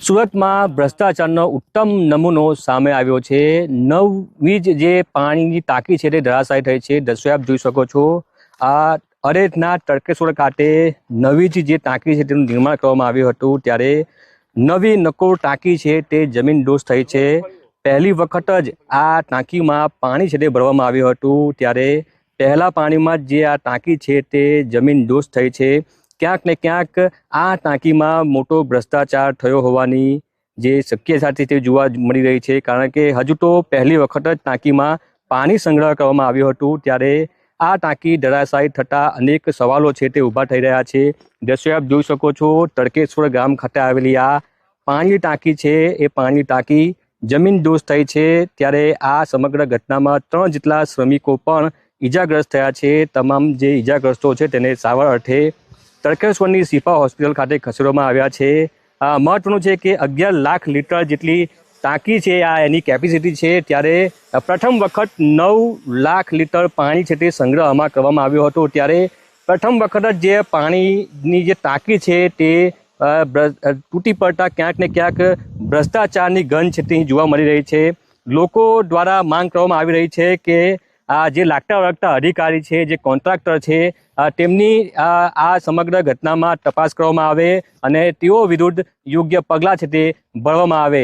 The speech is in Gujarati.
સુરતમાં ભ્રષ્ટાચારનો ઉત્તમ નમૂનો સામે આવ્યો છે। નવી જ જે પાણીની ટાંકી છે તે ધરાશાયી થઈ છે। દ્રશ્યો આપ જોઈ શકો છો। આ અરેઠના તડકેશ્વર ખાતે નવી જ જે ટાંકી છે તેનું નિર્માણ કરવામાં આવ્યું હતું, ત્યારે નવી નકોર ટાંકી છે તે જમીનદોસ્ત થઈ છે। પહેલી વખત જ આ ટાંકીમાં પાણી છે તે ભરવામાં આવ્યું હતું, ત્યારે પહેલા પાણીમાં જ જે આ ટાંકી છે તે જમીનદોસ્ત થઈ છે। ક્યાંક ને ક્યાંક આ ટાંકીમાં મોટો ભ્રષ્ટાચાર થયો હોવાની જે શક્યતા છે તે જોવા મળી રહી છે, કારણ કે હજુ તો પહેલી વખત જ ટાંકીમાં પાણી સંગ્રહ કરવામાં આવ્યું હતું, ત્યારે આ ટાંકી ધરાશાયી થતા અનેક સવાલો છે તે ઊભા થઈ રહ્યા છે। દ્રશ્યો આપ જોઈ શકો છો। તડકેશ્વર ગામ ખાતે આવેલી આ પાણીની ટાંકી છે, એ પાણીની ટાંકી જમીનદોસ્ત થઈ છે। ત્યારે આ સમગ્ર ઘટનામાં 3 જેટલા શ્રમિકો પણ ઈજાગ્રસ્ત થયા છે। તમામ જે ઈજાગ્રસ્તો છે તેને સારવાર અર્થે તડકેશ્વરની શિફા હોસ્પિટલ ખાતે ખસેડવામાં આવ્યા છે। મહત્વનું છે કે 11 લાખ લીટર જેટલી ટાંકી છે, આ એની કેપેસિટી છે, ત્યારે પ્રથમ વખત 9 લાખ લીટર પાણી છે તે સંગ્રહ આમાં કરવામાં આવ્યો હતો। ત્યારે પ્રથમ વખત જ જે પાણીની જે ટાંકી છે તે તૂટી પડતા ક્યાંક ને ક્યાંક ભ્રષ્ટાચારની ગંધ છે તે જોવા મળી રહી છે। લોકો દ્વારા માંગ કરવામાં આવી રહી છે કે આ જે લાગતા વળગતા અધિકારી છે, જે કોન્ટ્રાક્ટર છે, તેમની આ સમગ્ર ઘટનામાં તપાસ કરવામાં આવે અને તેઓ વિરુદ્ધ યોગ્ય પગલાં છે તે ભરવામાં આવે।